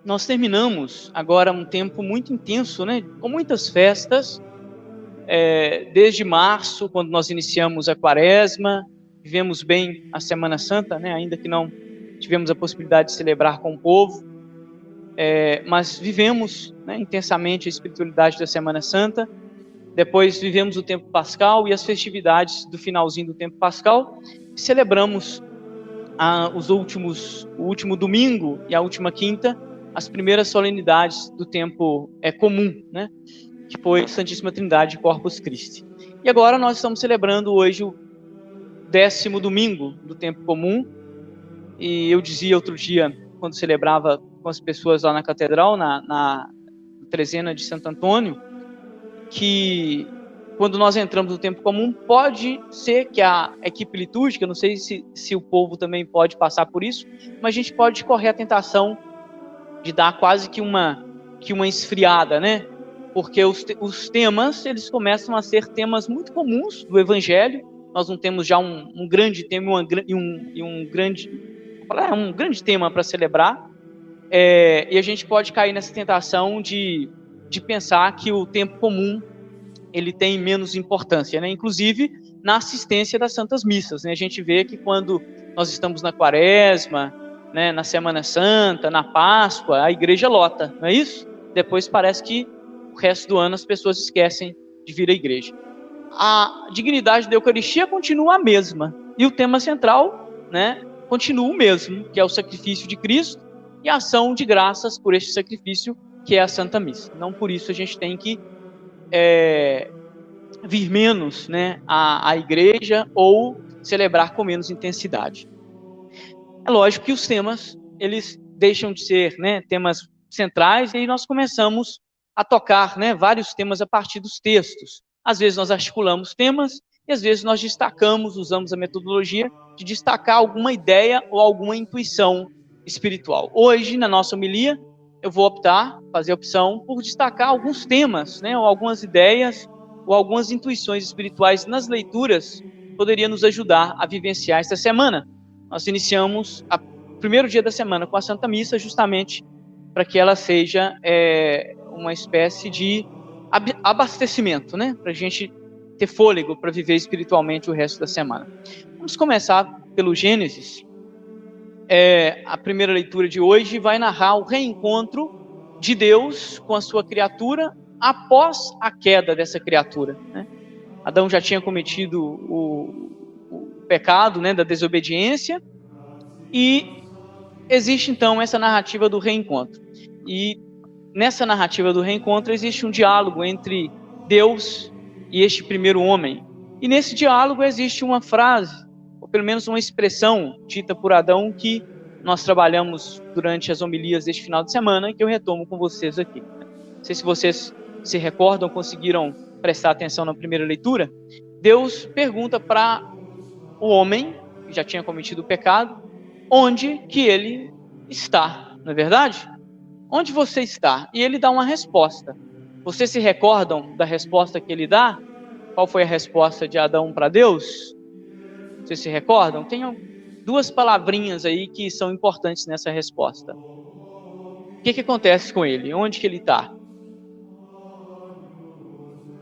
Nós terminamos agora um tempo muito intenso, né? Com muitas festas, desde março, quando nós iniciamos a Quaresma, vivemos bem a Semana Santa, né? Ainda que não tivemos a possibilidade de celebrar com o povo, mas vivemos, né, intensamente a espiritualidade da Semana Santa. Depois vivemos o tempo pascal e as festividades do finalzinho do tempo pascal. Celebramos o último domingo e a última quinta, as primeiras solenidades do tempo comum, né? Que foi Santíssima Trindade e Corpus Christi. E agora nós estamos celebrando hoje o 10º domingo do tempo comum. E eu dizia outro dia, quando celebrava com as pessoas lá na catedral, na trezena de Santo Antônio, que quando nós entramos no tempo comum, pode ser que a equipe litúrgica, não sei se o povo também pode passar por isso, mas a gente pode correr a tentação de dar quase que uma esfriada, né? Porque os temas, eles começam a ser temas muito comuns do Evangelho. Nós não temos já um grande tema um grande tema para celebrar, e a gente pode cair nessa tentação de pensar que o tempo comum ele tem menos importância, né? Inclusive na assistência das Santas Missas, né? A gente vê que quando nós estamos na Quaresma, né, na Semana Santa, na Páscoa, a igreja lota, não é isso? Depois parece que o resto do ano as pessoas esquecem de vir à igreja. A dignidade da Eucaristia continua a mesma, e o tema central, né, continua o mesmo, que é o sacrifício de Cristo e a ação de graças por este sacrifício, que é a Santa Missa. Não por isso a gente tem que vir menos, né, à igreja ou celebrar com menos intensidade. É lógico que os temas, eles deixam de ser, né, temas centrais, e aí nós começamos a tocar, né, vários temas a partir dos textos. Às vezes nós articulamos temas, e às vezes nós usamos a metodologia de destacar alguma ideia ou alguma intuição espiritual. Hoje, na nossa homilia, eu vou fazer a opção por destacar alguns temas, né, ou algumas ideias, ou algumas intuições espirituais nas leituras, poderia nos ajudar a vivenciar esta semana. Nós iniciamos o primeiro dia da semana com a Santa Missa, justamente para que ela seja uma espécie de abastecimento, né, para a gente ter fôlego para viver espiritualmente o resto da semana. Vamos começar pelo Gênesis. A primeira leitura de hoje vai narrar o reencontro de Deus com a sua criatura após a queda dessa criatura, né? Adão já tinha cometido o pecado, né, da desobediência, e existe então essa narrativa do reencontro. E nessa narrativa do reencontro existe um diálogo entre Deus e este primeiro homem. E nesse diálogo existe uma frase, ou pelo menos uma expressão dita por Adão, que nós trabalhamos durante as homilias deste final de semana, e que eu retomo com vocês aqui. Não sei se vocês se recordam, conseguiram prestar atenção na primeira leitura. Deus pergunta para o homem, que já tinha cometido o pecado, onde que ele está, não é verdade? Onde você está? E ele dá uma resposta. Vocês se recordam da resposta que ele dá? Qual foi a resposta de Adão para Deus? Vocês se recordam? Tem duas palavrinhas aí que são importantes nessa resposta. O que acontece com ele? Onde que ele está?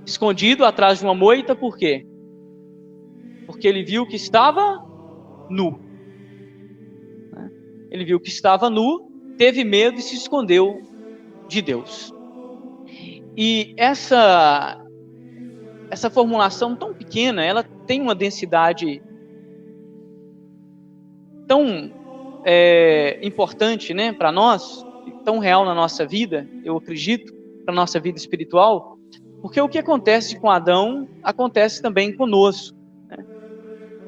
Escondido atrás de uma moita, por quê? Porque ele viu que estava nu. Ele viu que estava nu, teve medo e se escondeu de Deus. E essa formulação tão pequena, ela tem uma densidade tão importante, né, para nós, tão real na nossa vida, eu acredito, para a nossa vida espiritual, porque o que acontece com Adão, acontece também conosco, né?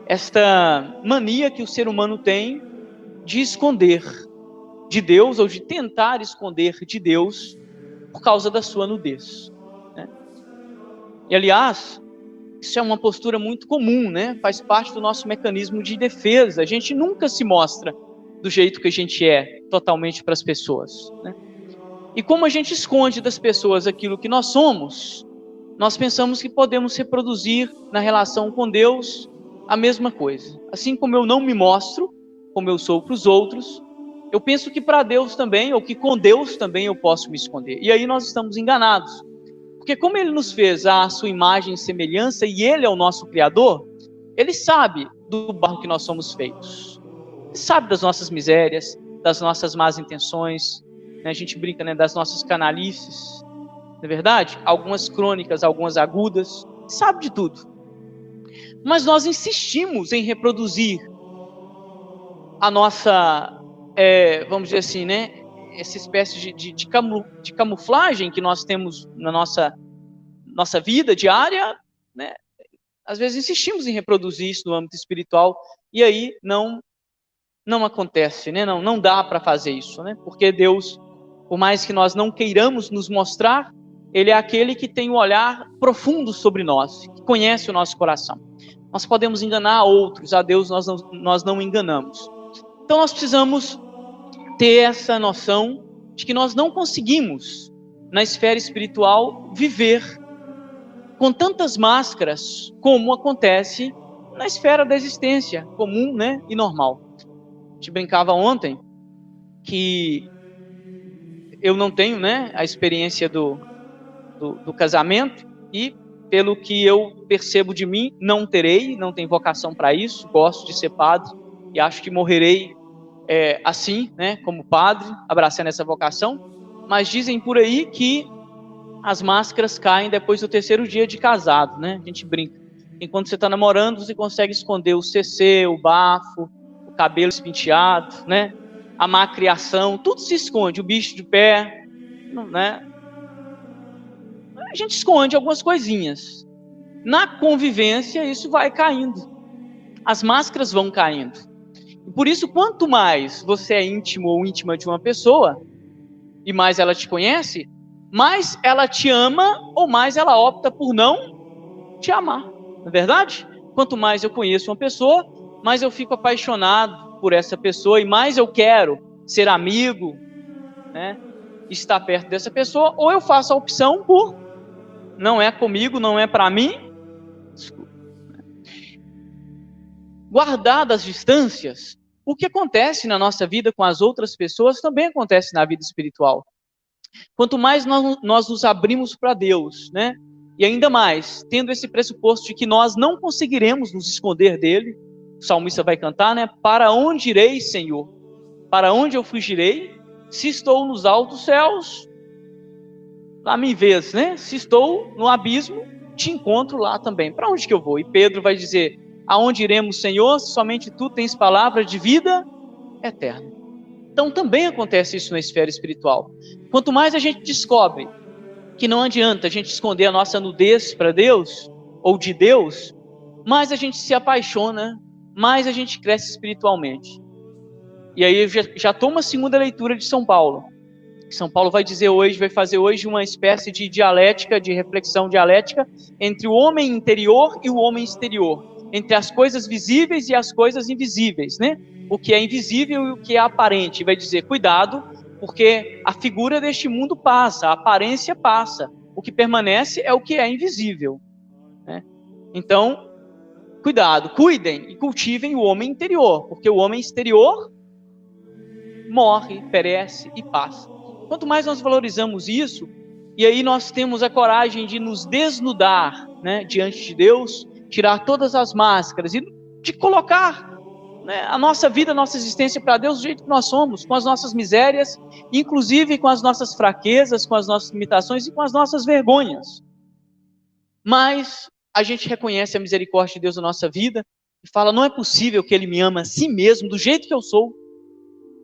Esta mania que o ser humano tem de esconder de Deus, ou de tentar esconder de Deus, por causa da sua nudez, né? E aliás, isso é uma postura muito comum, né? Faz parte do nosso mecanismo de defesa. A gente nunca se mostra do jeito que a gente é, totalmente para as pessoas, né? E como a gente esconde das pessoas aquilo que nós somos, nós pensamos que podemos reproduzir na relação com Deus a mesma coisa. Assim como eu não me mostro como eu sou para os outros, eu penso que para Deus também, ou que com Deus também eu posso me esconder. E aí nós estamos enganados. Porque como Ele nos fez à sua imagem e semelhança, e Ele é o nosso Criador, Ele sabe do barro que nós somos feitos. Ele sabe das nossas misérias, das nossas más intenções, né? A gente brinca, né, das nossas canalices, não é verdade? Algumas crônicas, algumas agudas, Ele sabe de tudo. Mas nós insistimos em reproduzir a nossa, vamos dizer assim, né, essa espécie de camuflagem que nós temos na nossa vida diária, né? Às vezes insistimos em reproduzir isso no âmbito espiritual e aí não acontece, né? Não dá para fazer isso, né? Porque Deus, por mais que nós não queiramos nos mostrar, Ele é aquele que tem um olhar profundo sobre nós, que conhece o nosso coração. Nós podemos enganar outros, a Deus nós não enganamos. Então nós precisamos ter essa noção de que nós não conseguimos, na esfera espiritual, viver com tantas máscaras como acontece na esfera da existência comum, né, e normal. A gente brincava ontem que eu não tenho, né, a experiência do casamento e, pelo que eu percebo de mim, não tenho vocação para isso, gosto de ser padre e acho que morrerei assim, né, como padre, abraçando essa vocação, mas dizem por aí que as máscaras caem depois do 3º dia de casado, né, a gente brinca. Enquanto você está namorando, você consegue esconder o CC, o bafo, o cabelo espenteado, né, a má criação, tudo se esconde, o bicho de pé, né, a gente esconde algumas coisinhas. Na convivência, isso vai caindo, as máscaras vão caindo. Por isso, quanto mais você é íntimo ou íntima de uma pessoa, e mais ela te conhece, mais ela te ama, ou mais ela opta por não te amar, não é verdade? Quanto mais eu conheço uma pessoa, mais eu fico apaixonado por essa pessoa, e mais eu quero ser amigo, né, estar perto dessa pessoa, ou eu faço a opção por, não é comigo, não é para mim, guardadas as distâncias. O que acontece na nossa vida com as outras pessoas também acontece na vida espiritual. Quanto mais nós nos abrimos para Deus, né? E ainda mais, tendo esse pressuposto de que nós não conseguiremos nos esconder dele, o salmista vai cantar, né? Para onde irei, Senhor? Para onde eu fugirei? Se estou nos altos céus, lá me vês, né? Se estou no abismo, te encontro lá também. Para onde que eu vou? E Pedro vai dizer: aonde iremos, Senhor? Somente tu tens palavra de vida eterna. Então também acontece isso na esfera espiritual. Quanto mais a gente descobre que não adianta a gente esconder a nossa nudez para Deus, ou de Deus, mais a gente se apaixona, mais a gente cresce espiritualmente. E aí já estou uma segunda leitura de São Paulo. São Paulo vai fazer hoje uma espécie de dialética, de reflexão dialética entre o homem interior e o homem exterior, entre as coisas visíveis e as coisas invisíveis, né? O que é invisível e o que é aparente. Vai dizer, cuidado, porque a figura deste mundo passa, a aparência passa. O que permanece é o que é invisível, né? Então, cuidado, cuidem e cultivem o homem interior, porque o homem exterior morre, perece e passa. Quanto mais nós valorizamos isso, e aí nós temos a coragem de nos desnudar, né, diante de Deus, tirar todas as máscaras e de colocar, né, a nossa vida, a nossa existência para Deus do jeito que nós somos, com as nossas misérias, inclusive com as nossas fraquezas, com as nossas limitações e com as nossas vergonhas. Mas a gente reconhece a misericórdia de Deus na nossa vida e fala, não é possível que Ele me ama a si mesmo, do jeito que eu sou,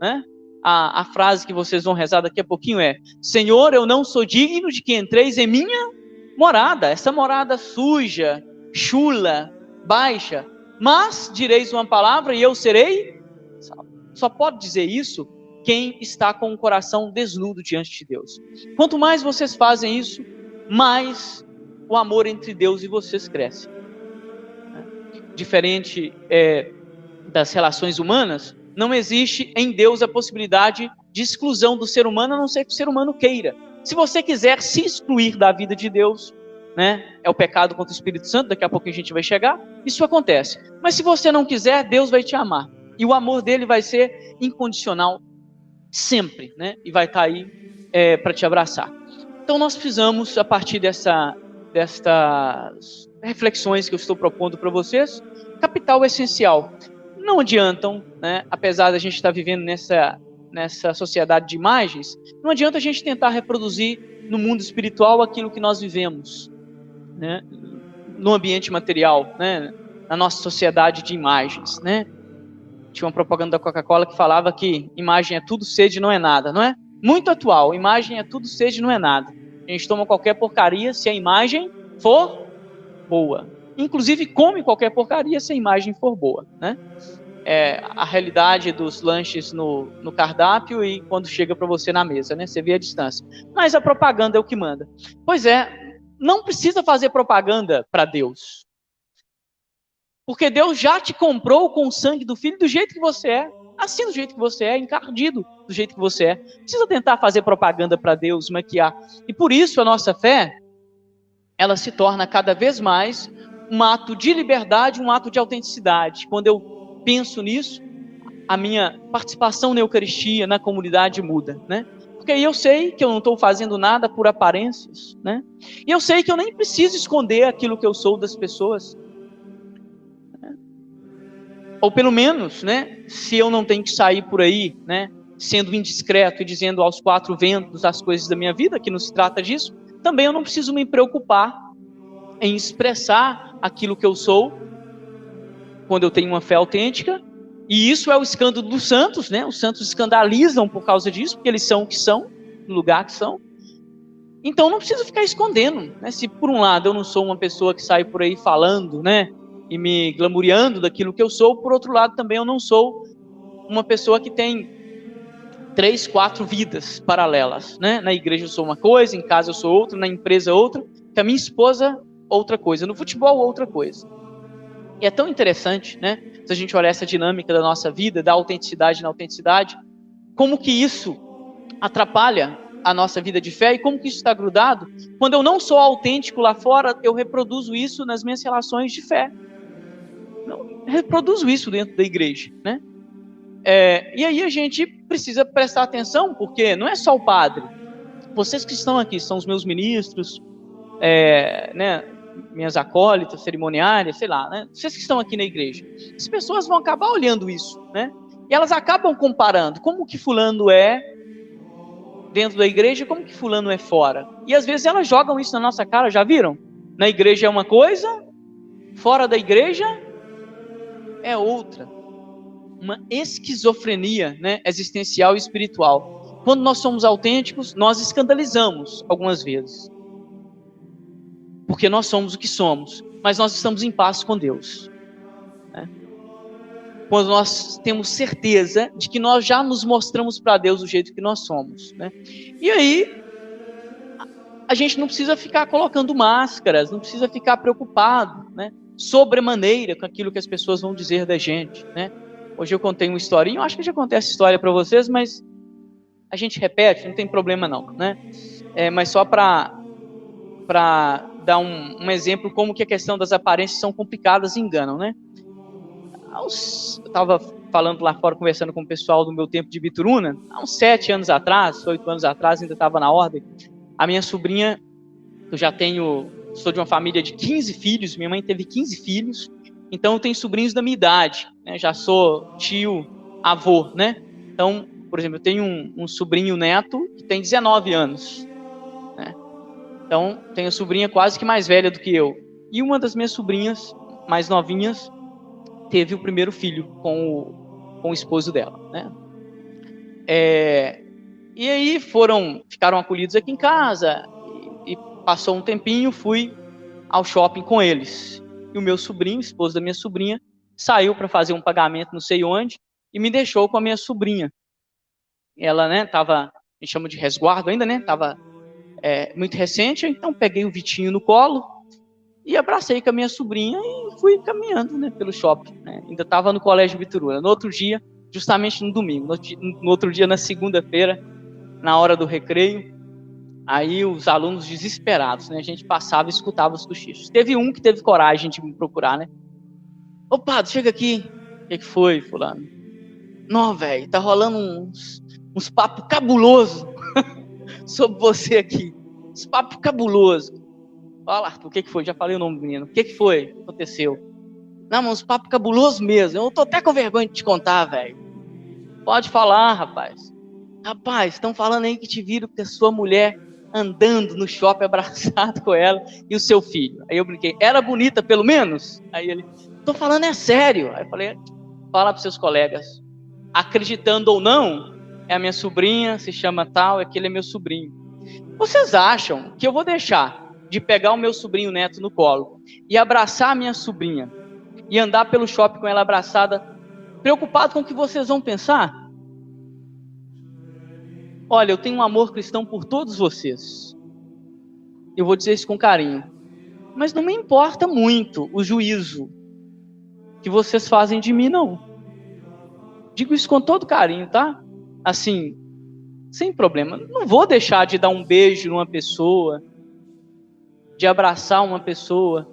né? A frase que vocês vão rezar daqui a pouquinho é: Senhor, eu não sou digno de que entreis em minha morada, essa morada suja, chula, baixa, mas direis uma palavra e eu serei salvo. Só pode dizer isso quem está com o coração desnudo diante de Deus. Quanto mais vocês fazem isso, mais o amor entre Deus e vocês cresce. Diferente das relações humanas, não existe em Deus a possibilidade de exclusão do ser humano, a não ser que o ser humano queira. Se você quiser se excluir da vida de Deus, né, é o pecado contra o Espírito Santo, daqui a pouco a gente vai chegar, isso acontece. Mas se você não quiser, Deus vai te amar. E o amor dele vai ser incondicional, sempre, né? E vai estar aí para te abraçar. Então nós precisamos, a partir destas reflexões que eu estou propondo para vocês, capital essencial. Não adiantam, né? Apesar da gente estar vivendo nessa sociedade de imagens, não adianta a gente tentar reproduzir no mundo espiritual aquilo que nós vivemos, né? No ambiente material, né? Na nossa sociedade de imagens, né? Tinha uma propaganda da Coca-Cola que falava que imagem é tudo, sede não é nada, não é? Muito atual, imagem é tudo, sede não é nada. A gente toma qualquer porcaria se a imagem for boa. Inclusive come qualquer porcaria se a imagem for boa, né? A realidade dos lanches no cardápio e quando chega para você na mesa, né? Você vê a distância. Mas a propaganda é o que manda. Pois é, não precisa fazer propaganda para Deus. Porque Deus já te comprou com o sangue do Filho do jeito que você é, assim do jeito que você é, encardido do jeito que você é. Não precisa tentar fazer propaganda para Deus, maquiar. E por isso a nossa fé, ela se torna cada vez mais um ato de liberdade, um ato de autenticidade. Quando eu penso nisso, a minha participação na Eucaristia, na comunidade muda, né? Porque aí eu sei que eu não estou fazendo nada por aparências, né? E eu sei que eu nem preciso esconder aquilo que eu sou das pessoas. Ou pelo menos, né, se eu não tenho que sair por aí, né, sendo indiscreto e dizendo aos quatro ventos as coisas da minha vida, que não se trata disso, também eu não preciso me preocupar em expressar aquilo que eu sou, quando eu tenho uma fé autêntica, e isso é o escândalo dos santos, né, os santos escandalizam por causa disso, porque eles são o que são, no lugar que são. Então não preciso ficar escondendo, né, se por um lado eu não sou uma pessoa que sai por aí falando, né, e me glamoureando daquilo que eu sou, por outro lado também eu não sou uma pessoa que tem 3, 4 vidas paralelas, né? Na igreja eu sou uma coisa, em casa eu sou outra, na empresa outra, com a minha esposa outra coisa, no futebol outra coisa. E é tão interessante, né? Se a gente olhar essa dinâmica da nossa vida, da autenticidade na autenticidade, como que isso atrapalha a nossa vida de fé e como que isso está grudado. Quando eu não sou autêntico lá fora, eu reproduzo isso nas minhas relações de fé. Eu reproduzo isso dentro da igreja, né? E aí a gente precisa prestar atenção, porque não é só o padre. Vocês que estão aqui são os meus ministros, né, minhas acólitas, cerimoniárias, sei lá, né? Vocês que estão aqui na igreja. As pessoas vão acabar olhando isso, né? E elas acabam comparando como que fulano é dentro da igreja e como que fulano é fora. E às vezes elas jogam isso na nossa cara, já viram? Na igreja é uma coisa, fora da igreja é outra. Uma esquizofrenia, né, existencial e espiritual. Quando nós somos autênticos, nós escandalizamos algumas vezes. Porque nós somos o que somos, mas nós estamos em paz com Deus. Né? Quando nós temos certeza de que nós já nos mostramos para Deus do jeito que nós somos. Né? E aí, a gente não precisa ficar colocando máscaras, não precisa ficar preocupado, né, sobremaneira com aquilo que as pessoas vão dizer da gente, né? Hoje eu contei uma historinha, eu acho que já contei essa história para vocês, mas a gente repete, não tem problema não, né? Mas só para dar um exemplo como que a questão das aparências são complicadas e enganam, né? Eu estava falando lá fora, conversando com o pessoal do meu tempo de Bituruna, há uns 7 anos atrás, 8 anos atrás, ainda estava na ordem, a minha sobrinha, eu sou de uma família de 15 filhos, minha mãe teve 15 filhos, então eu tenho sobrinhos da minha idade, né? Já sou tio, avô, né? Então, por exemplo, eu tenho um sobrinho neto que tem 19 anos, né? Então, tenho a sobrinha quase que mais velha do que eu. E uma das minhas sobrinhas, mais novinhas, teve o primeiro filho com o esposo dela, né? E aí ficaram acolhidos aqui em casa, e passou um tempinho, fui ao shopping com eles. E o meu sobrinho, esposo da minha sobrinha, saiu para fazer um pagamento não sei onde e me deixou com a minha sobrinha. Ela, né, a gente chama de resguardo ainda, né, tava muito recente, então peguei o Vitinho no colo e abracei com a minha sobrinha e fui caminhando, né, pelo shopping, né. Ainda estava no colégio Bituruna. No outro dia, justamente no domingo, no outro dia, na segunda-feira, na hora do recreio, aí os alunos desesperados, né? A gente passava e escutava os cochichos. Teve um que teve coragem de me procurar, né? Ô, padre, chega aqui. O que foi, fulano? Não, velho, tá rolando uns papos cabulosos sobre você aqui. Uns papos cabulosos. Fala, Arthur, o que foi? Já falei o nome do menino. O que foi? Aconteceu? Não, mas uns papos cabulosos mesmo. Eu tô até com vergonha de te contar, velho. Pode falar, rapaz. Rapaz, estão falando aí que te viram com a sua mulher andando no shopping abraçado com ela e o seu filho. Aí eu brinquei, era bonita pelo menos? Aí ele, tô falando é sério. Aí eu falei, fala para seus colegas. Acreditando ou não, é a minha sobrinha, se chama tal, aquele é meu sobrinho. Vocês acham que eu vou deixar de pegar o meu sobrinho neto no colo e abraçar a minha sobrinha e andar pelo shopping com ela abraçada, preocupado com o que vocês vão pensar? Olha, eu tenho um amor cristão por todos vocês. Eu vou dizer isso com carinho. Mas não me importa muito o juízo que vocês fazem de mim, não. Digo isso com todo carinho, tá? Assim, sem problema. Não vou deixar de dar um beijo numa pessoa, de abraçar uma pessoa,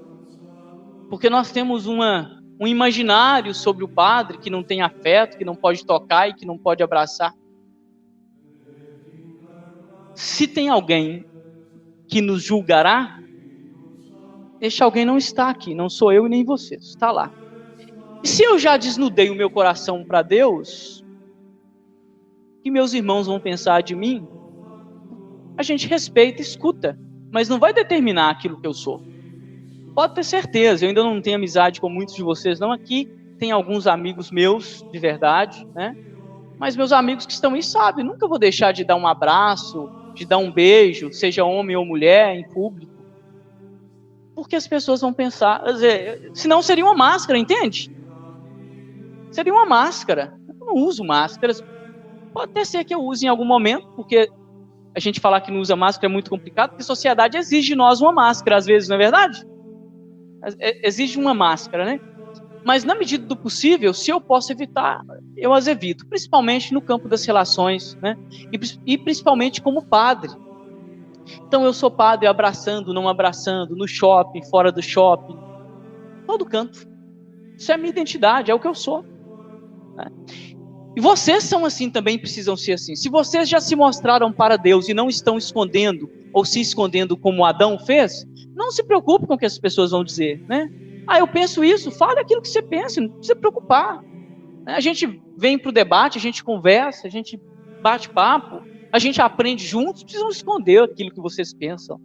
porque nós temos um imaginário sobre o padre que não tem afeto, que não pode tocar e que não pode abraçar. Se tem alguém que nos julgará, este alguém não está aqui, não sou eu e nem vocês, está lá. E se eu já desnudei o meu coração para Deus, o que meus irmãos vão pensar de mim? A gente respeita, escuta, mas não vai determinar aquilo que eu sou. Pode ter certeza, eu ainda não tenho amizade com muitos de vocês, não aqui, tem alguns amigos meus, de verdade, né? Mas meus amigos que estão aí sabem, nunca vou deixar de dar um abraço, de dar um beijo, seja homem ou mulher, em público. Porque as pessoas vão pensar, senão seria uma máscara, entende? Seria uma máscara. Eu não uso máscaras. Pode até ser que eu use em algum momento, porque a gente falar que não usa máscara é muito complicado, porque a sociedade exige de nós uma máscara, às vezes, não é verdade? Exige uma máscara, né? Mas na medida do possível, se eu posso evitar, eu as evito, principalmente no campo das relações, né? E principalmente como padre. Então eu sou padre abraçando, não abraçando, no shopping, fora do shopping, todo canto. Isso é a minha identidade, é o que eu sou. Né? E vocês são assim também, precisam ser assim. Se vocês já se mostraram para Deus e não estão escondendo, ou se escondendo como Adão fez, não se preocupe com o que as pessoas vão dizer, né? Ah, eu penso isso, fale aquilo que você pensa, não precisa se preocupar. A gente vem para o debate, a gente conversa, a gente bate papo, a gente aprende juntos, precisam esconder aquilo que vocês pensam.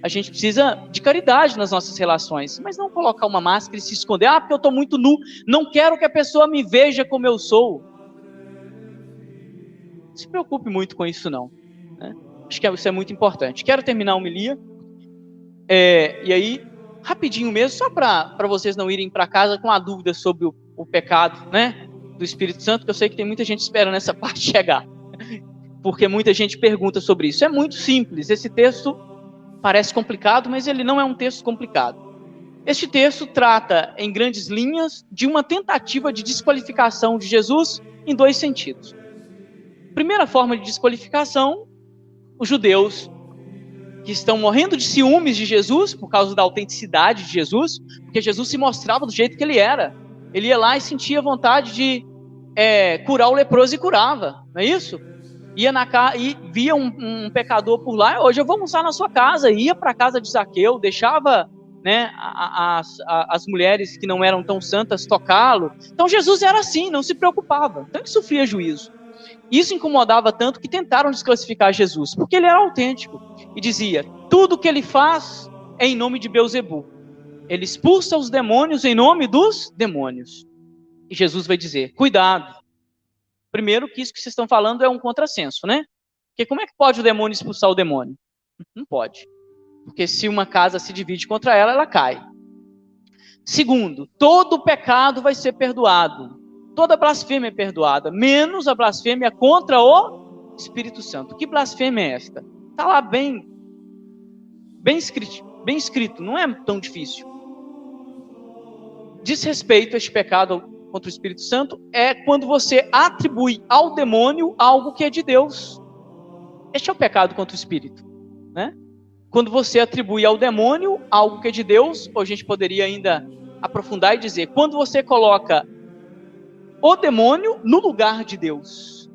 A gente precisa de caridade nas nossas relações, mas não colocar uma máscara e se esconder. Ah, porque eu estou muito nu, não quero que a pessoa me veja como eu sou. Não se preocupe muito com isso não. Né? Acho que isso é muito importante. Quero terminar a homilia, e aí, rapidinho mesmo, só para vocês não irem para casa com a dúvida sobre o pecado, né, do Espírito Santo, que eu sei que tem muita gente esperando essa parte chegar, porque muita gente pergunta sobre isso. É muito simples, esse texto parece complicado, mas ele não é um texto complicado. Este texto trata, em grandes linhas, de uma tentativa de desqualificação de Jesus em dois sentidos. Primeira forma de desqualificação, os judeus que estão morrendo de ciúmes de Jesus, por causa da autenticidade de Jesus, porque Jesus se mostrava do jeito que ele era. Ele ia lá e sentia vontade de curar o leproso e curava, não é isso? Ia e via um pecador por lá, hoje eu vou almoçar na sua casa, ia para a casa de Zaqueu, deixava, né, as mulheres que não eram tão santas tocá-lo. Então Jesus era assim, não se preocupava, então ele sofria juízo. Isso incomodava tanto que tentaram desclassificar Jesus, porque ele era autêntico. E dizia, tudo que ele faz é em nome de Beelzebu. Ele expulsa os demônios em nome dos demônios. E Jesus vai dizer, cuidado. Primeiro que isso que vocês estão falando é um contrassenso, né? Porque como é que pode o demônio expulsar o demônio? Não pode. Porque se uma casa se divide contra ela, ela cai. Segundo, todo pecado vai ser perdoado. Toda blasfêmia é perdoada, menos a blasfêmia contra o Espírito Santo. Que blasfêmia é esta? Está lá bem escrito, não é tão difícil. Desrespeito a este pecado contra o Espírito Santo é quando você atribui ao demônio algo que é de Deus. Este é o pecado contra o Espírito, né? Quando você atribui ao demônio algo que é de Deus, ou a gente poderia ainda aprofundar e dizer, quando você coloca o demônio no lugar de Deus.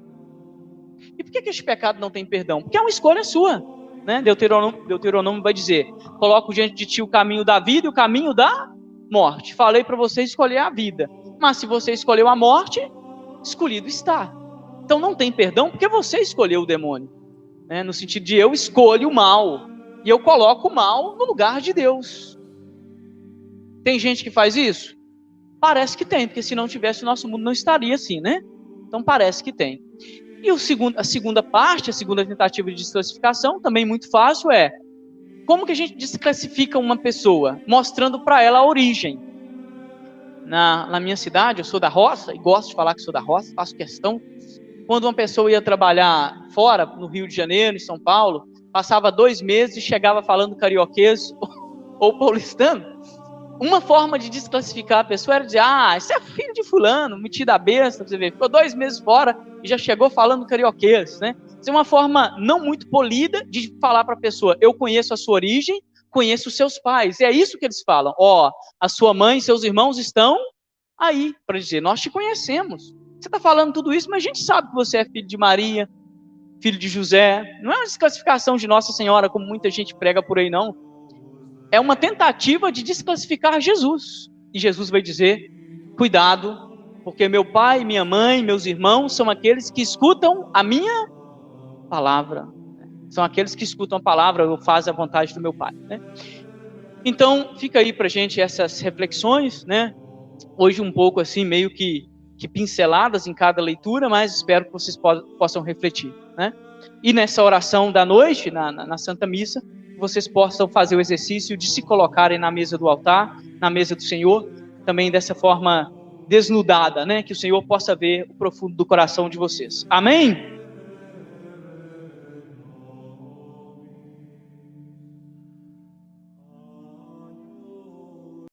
por que este pecado não tem perdão? Porque é uma escolha sua, né? Deuteronômio vai dizer: coloco diante de ti o caminho da vida e o caminho da morte. Falei para você escolher a vida, mas se você escolheu a morte, escolhido está. Então não tem perdão porque você escolheu o demônio, né? No sentido de eu escolho o mal e eu coloco o mal no lugar de Deus. Tem gente que faz isso? Parece que tem, porque se não tivesse o nosso mundo não estaria assim, né? Então parece que tem. E a segunda parte, a segunda tentativa de desclassificação, também muito fácil, é como que a gente desclassifica uma pessoa? Mostrando para ela a origem. Na minha cidade, eu sou da roça, e gosto de falar que sou da roça, faço questão. Quando uma pessoa ia trabalhar fora, no Rio de Janeiro, em São Paulo, passava 2 meses e chegava falando carioquês ou paulistano, uma forma de desclassificar a pessoa era dizer: esse é filho de fulano, metido a besta, você vê, ficou 2 meses fora e já chegou falando carioquês, né? Isso é uma forma não muito polida de falar para a pessoa: eu conheço a sua origem, conheço os seus pais. É isso que eles falam: a sua mãe e seus irmãos estão aí, para dizer, nós te conhecemos. Você está falando tudo isso, mas a gente sabe que você é filho de Maria, filho de José. Não é uma desclassificação de Nossa Senhora, como muita gente prega por aí, não. É uma tentativa de desclassificar Jesus. E Jesus vai dizer: cuidado, porque meu pai, minha mãe, meus irmãos são aqueles que escutam a minha palavra. São aqueles que escutam a palavra ou fazem a vontade do meu pai, né? Então, fica aí pra gente essas reflexões, né? Hoje um pouco assim, meio que pinceladas em cada leitura, mas espero que vocês possam refletir, né? E nessa oração da noite, na Santa Missa, vocês possam fazer o exercício de se colocarem na mesa do altar, na mesa do Senhor, também dessa forma desnudada, né? Que o Senhor possa ver o profundo do coração de vocês. Amém?